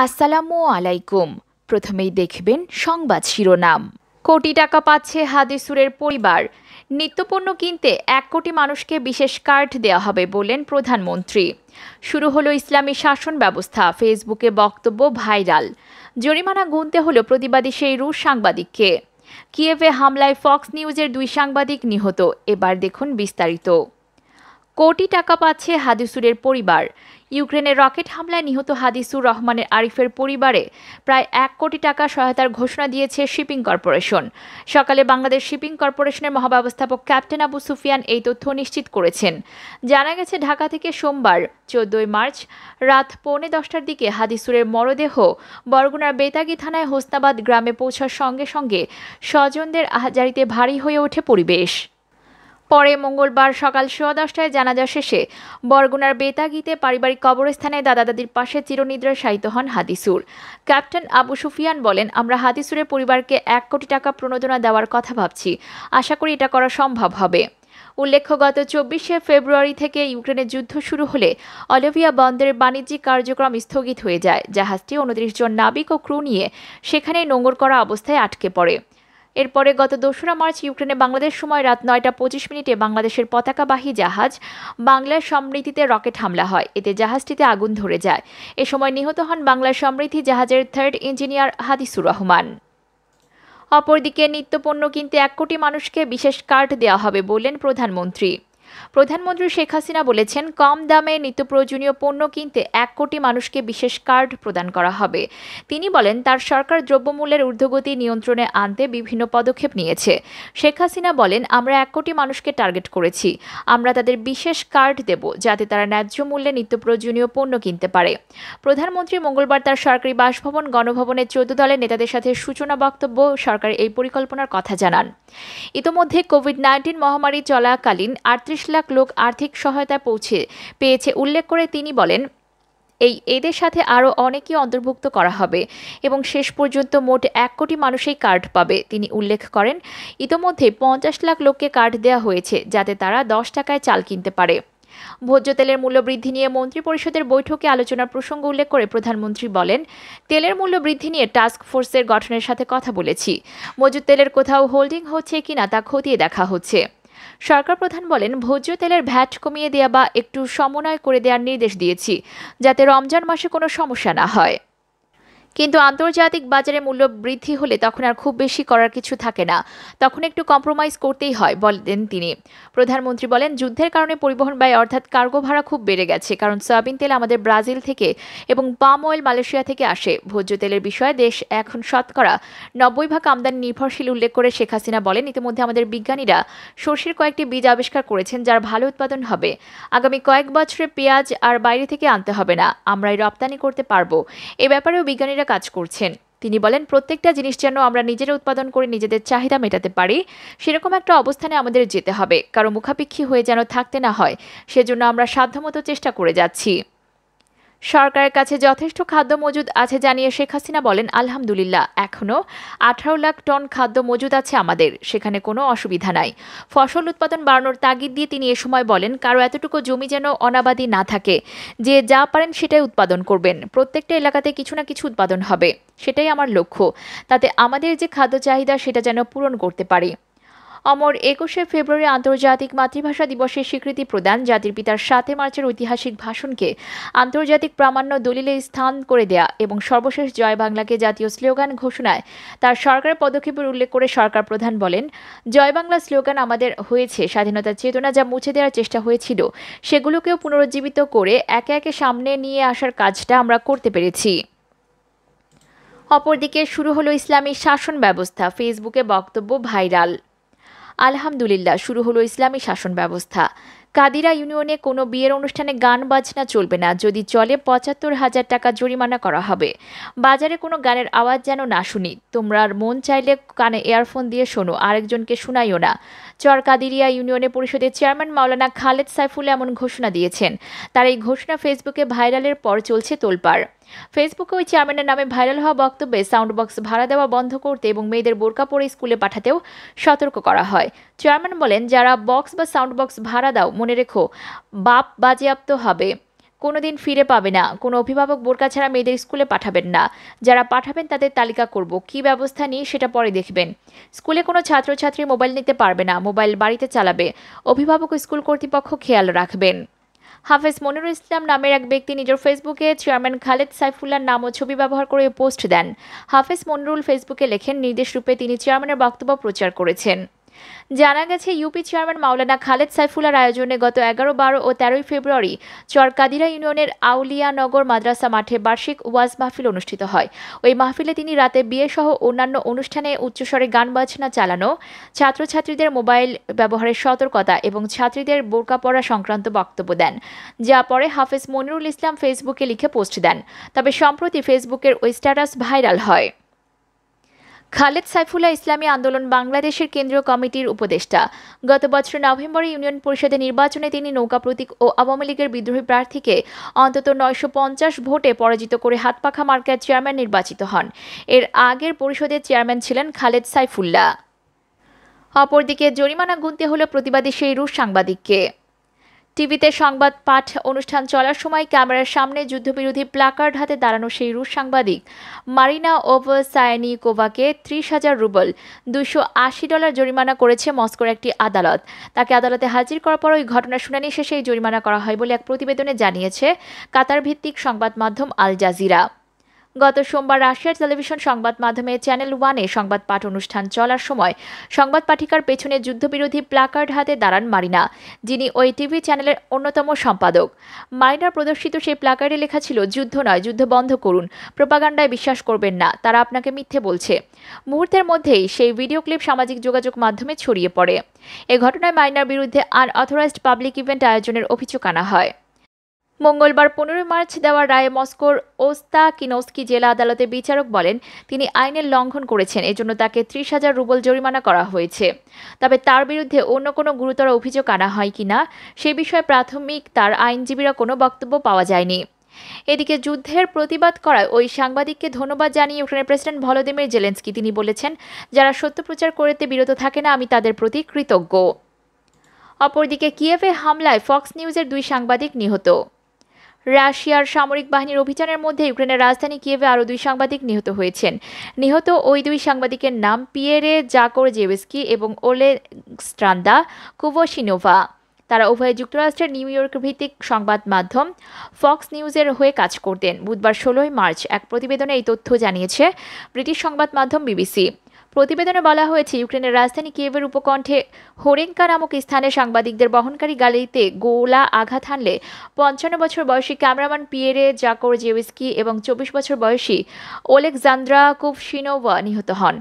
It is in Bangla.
আসসালামু আলাইকুম। প্রথমেই দেখবেন সংবাদ শিরোনাম। কোটি টাকা পাচ্ছে হাদিসুরের পরিবার। নিত্যপণ্য কিনতে ১ কোটি মানুষকে বিশেষ কার্ড দেওয়া হবে বললেন প্রধানমন্ত্রী। শুরু হলো ইসলামী শাসন ব্যবস্থা, ফেসবুকে বক্তব্য ভাইরাল। জরিমানা গুনতে হলো প্রতিবাদী সেই রুশ সাংবাদিককে। কিয়েভে হামলায় ফক্স নিউজের ২ সাংবাদিক নিহত। এবার দেখুন বিস্তারিত। কোটি টাকা পাচ্ছে হাদিসুরের পরিবার। ইউক্রেনের রকেট হামলায় নিহত হাদিসুর রহমানের আরিফের পরিবারে প্রায় ১ কোটি টাকা সহায়তার ঘোষণা দিয়েছে শিপিং কর্পোরেশন। সকালে বাংলাদেশ শিপিং কর্পোরেশনের মহাব্যবস্থাপক ক্যাপ্টেন আবু সুফিয়ান এই তথ্য নিশ্চিত করেছেন। জানা গেছে, ঢাকা থেকে সোমবার ১৪ মার্চ রাত 10:45টার দিকে হাদিসুরের মরদেহ বরগুনার বেতাগী থানায় হোসনাবাদ গ্রামে পৌঁছার সঙ্গে সঙ্গে স্বজনদের আহাজারিতে ভারী হয়ে ওঠে পরিবেশ। পরে মঙ্গলবার সকাল 10:15টায় জানাজা শেষে বরগুনার বেতাগীতে পারিবারিক কবরস্থানে দাদা দাদির পাশে চিরনিদ্রায় শায়িত হন হাদিসুর। ক্যাপ্টেন আবু সুফিয়ান বলেন, আমরা হাদিসুরের পরিবারকে ১ কোটি টাকা প্রণোদনা দেওয়ার কথা ভাবছি। আশা করি এটা করা সম্ভব হবে। উল্লেখ্য, গত ২৪শে ফেব্রুয়ারি থেকে ইউক্রেনের যুদ্ধ শুরু হলে অলিভিয়া বন্দরের বাণিজ্যিক কার্যক্রম স্থগিত হয়ে যায়। জাহাজটি ২৯ জন নাবিক ও ক্রু নিয়ে সেখানে নোঙর করা অবস্থায় আটকে পড়ে। এরপরে গত ২রা মার্চ ইউক্রেনে বাংলাদেশ সময় রাত ৯টা ২৫ বাংলাদেশের পতাকাবাহী জাহাজ বাংলার সমৃদ্ধিতে রকেট হামলা হয়। এতে জাহাজটিতে আগুন ধরে যায়। এ সময় নিহত হন বাংলার সমৃদ্ধি জাহাজের 3rd ইঞ্জিনিয়ার হাদিসুর রহমান। অপরদিকে নিত্যপণ্য কিনতে ১ কোটি মানুষকে বিশেষ কার্ড দেওয়া হবে বললেন প্রধানমন্ত্রী। প্রধানমন্ত্রী শেখ হাসিনা বলেছেন, কম দামে নিত্য প্রয়োজনীয় পণ্য কিনতে ১ কোটি মানুষকে বিশেষ কার্ড প্রদান করা হবে। তিনি বলেন, তার সরকার দ্রব্যমূল্যের ঊর্ধ্বগতি নিয়ন্ত্রণে আনতে বিভিন্ন পদক্ষেপ নিয়েছে। শেখ হাসিনা বলেন, আমরা ১ কোটি মানুষকে টার্গেট করেছি। আমরা তাদের বিশেষ কার্ড দেব যাতে তারা ন্যায্য মূল্যে নিত্য প্রয়োজনীয় পণ্য কিনতে পারে। প্রধানমন্ত্রী মঙ্গলবার তার সরকারি বাসভবন গণভবনের ১৪ দলের নেতাদের সাথে সূচনা বক্তব্য সরকারের এই পরিকল্পনার কথা জানান। ইতোমধ্যে কোভিড-19 মহামারী চলাকালীন ৩৮ লাখ লোক আর্থিক সহায়তা পেয়েছে উল্লেখ করে তিনি বলেন, এদের সাথে আরও অনেকেই অন্তর্ভুক্ত করা হবে এবং শেষ পর্যন্ত মোট ১ কোটি মানুষই কার্ড পাবে। তিনি উল্লেখ করেন, ইতোমধ্যে ৫০ লাখ লোককে কার্ড দেওয়া হয়েছে যাতে তারা ১০ টাকায় চাল কিনতে পারে। ভোজ্য তেলের মূল্য বৃদ্ধি নিয়ে মন্ত্রিপরিষদের বৈঠকে আলোচনার প্রসঙ্গ উল্লেখ করে প্রধানমন্ত্রী বলেন, তেলের মূল্য বৃদ্ধি নিয়ে টাস্ক ফোর্সের গঠনের সাথে কথা বলেছি। মজুদ তেলের কোথাও হোল্ডিং হচ্ছে কিনা তা খতিয়ে দেখা হচ্ছে। সরকার প্রধান বলেন, ভোজ্য তেলের ভ্যাট কমিয়ে দেওয়া বা একটু সমন্বয় করে দেওয়ার নির্দেশ দিয়েছি যাতে রমজান মাসে কোনো সমস্যা না হয়। কিন্তু আন্তর্জাতিক বাজারে মূল্য বৃদ্ধি হলে তখন আর খুব বেশি করার কিছু থাকে না, তখন একটু কম্প্রোমাইজ করতেই হয় বলেন তিনি। প্রধানমন্ত্রী বলেন, যুদ্ধের কারণে পরিবহন ব্যয় অর্থাৎ কার্গো ভাড়া খুব বেড়ে গেছে, কারণ সয়াবিন তেল আমাদের ব্রাজিল থেকে এবং পাম অয়েল মালয়েশিয়া থেকে আসে। ভোজ্য তেলের বিষয়ে দেশ এখন শতকরা ৯০% আমদানি নির্ভরশীল উল্লেখ করে শেখ হাসিনা বলেন, ইতিমধ্যে আমাদের বিজ্ঞানীরা সর্ষের কয়েকটি বীজ আবিষ্কার করেছেন যার ভালো উৎপাদন হবে। আগামী কয়েক বছরে পেঁয়াজ আর বাইরে থেকে আনতে হবে না, আমরাই রপ্তানি করতে পারবো। এ ব্যাপারেও বিজ্ঞানীরা কাজ করছেন। তিনি বলেন, প্রত্যেকটা জিনিস যেন আমরা নিজেরা উৎপাদন করে নিজেদের চাহিদা মেটাতে পারি, সেরকম একটা অবস্থানে আমাদের যেতে হবে। কারো মুখাপেক্ষী হয়ে যেন থাকতে না হয়, সেজন্য আমরা সাধ্যমতো চেষ্টা করে যাচ্ছি। সরকারের কাছে যথেষ্ট খাদ্য মজুদ আছে জানিয়ে শেখ হাসিনা বলেন, আলহামদুলিল্লাহ, এখনও ১৮ লাখ টন খাদ্য মজুদ আছে আমাদের, সেখানে কোনো অসুবিধা নাই। ফসল উৎপাদন বাড়ানোর তাগিদ দিয়ে তিনি এ সময় বলেন, কারো এতটুকু জমি যেন অনাবাদি না থাকে, যে যা পারেন সেটাই উৎপাদন করবেন। প্রত্যেকটা এলাকাতে কিছু না কিছু উৎপাদন হবে, সেটাই আমার লক্ষ্য। তাতে আমাদের যে খাদ্য চাহিদা সেটা যেন পূরণ করতে পারি। অমর ২১শে ফেব্রুয়ারি আন্তর্জাতিক মাতৃভাষা দিবসের স্বীকৃতি প্রদান, জাতির পিতার ৭ মার্চের ঐতিহাসিক ভাষণকে আন্তর্জাতিক প্রামাণ্য দলিলে স্থান করে দেয়া এবং সর্বশেষ জয় বাংলাকে জাতীয় স্লোগান ঘোষণায় তার সরকারের পদক্ষেপের উল্লেখ করে সরকার প্রধান বলেন, জয় বাংলা স্লোগান আমাদের হয়েছে স্বাধীনতার চেতনা যা মুছে দেওয়ার চেষ্টা হয়েছিল, সেগুলোকেও পুনরুজ্জীবিত করে একে একে সামনে নিয়ে আসার কাজটা আমরা করতে পেরেছি। অপরদিকে শুরু হলো ইসলামী শাসন ব্যবস্থা, ফেসবুকে বক্তব্য ভাইরাল। আলহামদুলিল্লাহ, শুরু হলো ইসলামী শাসন ব্যবস্থা। কাদিরা ইউনিয়নে কোনো বিয়ের অনুষ্ঠানে গান বাজনা চলবে না, যদি চলে ৭৫,০০০ টাকা জরিমানা করা হবে। বাজারে কোনো গানের আওয়াজ যেন না শুনি, তোমরা মন চাইলে কানে ইয়ারফোন দিয়ে শোনো, আরেকজনকে শোনাইও না। চর কাদিরিয়া ইউনিয়নে পরিষদের চেয়ারম্যান মাওলানা খালেদ সাইফুল এমন ঘোষণা দিয়েছেন। তার এই ঘোষণা ফেসবুকে ভাইরালের পর চলছে তোলপাড়। ফেসবুকে ওই চেয়ারম্যানের নামে ভাইরাল হওয়া বক্তব্যে সাউন্ড বক্স ভাড়া দেওয়া বন্ধ করতে এবং মেয়েদের বোরকা পরে স্কুলে পাঠাতেও সতর্ক করা হয়। চেয়ারম্যান বলেন, যারা বক্স বা সাউন্ড বক্স ভাড়া দাও, মনে রেখো বাপ বাজেয়াপ্ত হবে। কোনোদিন ফিরে পাবে না। কোনো অভিভাবক বোরকা ছাড়া মেয়েদের স্কুলে পাঠাবেন না। যারা পাঠাবেন তাদের তালিকা করব। কী ব্যবস্থা নিই সেটা পরে দেখবেন। স্কুলে কোনো ছাত্রছাত্রী মোবাইল নিতে পারবে না, মোবাইল বাড়িতে চালাবে। অভিভাবক ও স্কুল কর্তৃপক্ষ খেয়াল রাখবেন। হাফেজ মনিরুল ইসলাম নামের এক ব্যক্তি নিজের ফেসবুকে চেয়ারম্যান খালেদ সাইফুল্লাহর নাম ও ছবি ব্যবহার করে পোস্ট দেন। হাফেজ মনিরুল ফেসবুকে লেখেন, নির্দেশ রূপে তিনি চেয়ারম্যানের বক্তব্য প্রচার করেছেন। জানা গেছে, ইউপি চেয়ারম্যান মাওলানা খালেদ সাইফুল্লাহর আয়োজনে গত 11, 12 ও 13 ফেব্রুয়ারি চরকাদিরা ইউনিয়নের আউলিয়ানগর মাদ্রাসা মাঠে বার্ষিক ওয়াজ মাহফিল অনুষ্ঠিত হয়। ওই মাহফিলে তিনি রাতে বিয়ে সহ অন্যান্য অনুষ্ঠানে উচ্চস্বরে গান বাজনা চালানো, ছাত্রছাত্রীদের মোবাইল ব্যবহারের সতর্কতা এবং ছাত্রীদের বোরকা পরা সংক্রান্ত বক্তব্য দেন, যা পরে হাফেজ মনিরুল ইসলাম ফেসবুকে লিখে পোস্ট দেন। তবে সম্প্রতি ফেসবুকের ওই স্ট্যাটাস ভাইরাল হয়। খালেদ সাইফুল্লাহ ইসলামী আন্দোলন বাংলাদেশের কেন্দ্রীয় কমিটির উপদেষ্টা। গত বছর নভেম্বরে ইউনিয়ন পরিষদের নির্বাচনে তিনি নৌকা প্রতীক ও আওয়ামী লীগের বিদ্রোহী প্রার্থীকে অন্তত 950 ভোটে পরাজিত করে হাতপাখা মার্কার চেয়ারম্যান নির্বাচিত হন। এর আগের পরিষদের চেয়ারম্যান ছিলেন খালেদ সাইফুল্লাহ। অপরদিকে জরিমানা গুনতে হলো প্রতিবাদী সেই রুশ সাংবাদিককে। টিভিতে সংবাদ পাঠ অনুষ্ঠান চলার সময় ক্যামেরার সামনে যুদ্ধবিরোধী প্ল্যাকার্ড হাতে দাঁড়ানো সেই রুশ সাংবাদিক মারিনা ওভসায়ানিকোভাকে 30,000 রুবল $280 জরিমানা করেছে মস্কোর একটি আদালত। তাকে আদালতে হাজির করার পর ওই ঘটনার শুনানি শেষে এই জরিমানা করা হয় বলে এক প্রতিবেদনে জানিয়েছে কাতার ভিত্তিক সংবাদ মাধ্যম আল জাজিরা। গত সোমবার রাশিয়ার টেলিভিশন সংবাদ মাধ্যমে চ্যানেল 1-এ সংবাদ পাঠ অনুষ্ঠান চলার সময় সংবাদ পাঠিকার পেছনে যুদ্ধবিরোধী প্ল্যাকার্ড হাতে দাঁড়ান মারিনা, যিনি ওই টিভি চ্যানেলের অন্যতম সম্পাদক। মারিনার প্রদর্শিত সেই প্ল্যাকার্ডে লেখা ছিল, যুদ্ধ নয়, যুদ্ধ বন্ধ করুন, প্রোপাগান্ডায় বিশ্বাস করবেন না, তারা আপনাকে মিথ্যে বলছে। মুহূর্তের মধ্যেই সেই ভিডিও ক্লিপ সামাজিক যোগাযোগ মাধ্যমে ছড়িয়ে পড়ে। এ ঘটনায় মারিনার বিরুদ্ধে আনঅথরাইজড পাবলিক ইভেন্ট আয়োজনের অভিযোগ আনা হয়। মঙ্গলবার 15 মার্চ দেওয়া রায়ে মস্কোর ওস্তাকিনস্কি জেলা আদালতের বিচারক বলেন, তিনি আইনের লঙ্ঘন করেছেন, এজন্য তাকে 30,000 রুবল জরিমানা করা হয়েছে। তবে তার বিরুদ্ধে অন্য কোনো গুরুতর অভিযোগ আনা হয় কিনা সে বিষয়ে প্রাথমিক তার আইনজীবীরা কোনো বক্তব্য পাওয়া যায়নি। এদিকে যুদ্ধের প্রতিবাদ করায় ওই সাংবাদিককে ধন্যবাদ জানিয়ে ইউক্রেনের প্রেসিডেন্ট ভলোদিমির জেলেনস্কি তিনি বলেছেন, যারা সত্য প্রচার করতে বিরত থাকে না, আমি তাদের প্রতি কৃতজ্ঞ। অপরদিকে কিয়েভে হামলায় ফক্স নিউজের 2 সাংবাদিক নিহত। রাশিয়ার সামরিক বাহিনীর অভিযানের মধ্যে ইউক্রেনের রাজধানী কিয়েভে আরও 2 সাংবাদিক নিহত হয়েছেন। নিহত ওই 2 সাংবাদিকের নাম পিয়েরে জাকোরজেভস্কি এবং ওলেক্সান্দ্রা কুভশিনোভা। তারা উভয়ে যুক্তরাষ্ট্রের নিউ ইয়র্ক ভিত্তিক সংবাদ মাধ্যম ফক্স নিউজের হয়ে কাজ করতেন। বুধবার 16 মার্চ এক প্রতিবেদনে এই তথ্য জানিয়েছে ব্রিটিশ সংবাদ মাধ্যম বিবিসি। প্রতিবেদনে বলা হয়েছে, ইউক্রেনের রাজধানী কিয়েভের উপকণ্ঠে হোরেঙ্কা নামক স্থানে সাংবাদিকদের বহনকারী গাড়িতে গোলা আঘাত হানলে 55 বছর বয়সী ক্যামেরাম্যান পিয়েরে জাকোরজেভস্কি এবং 24 বছর বয়সী ওলেক্সান্দ্রা কুভশিনোভা নিহত হন।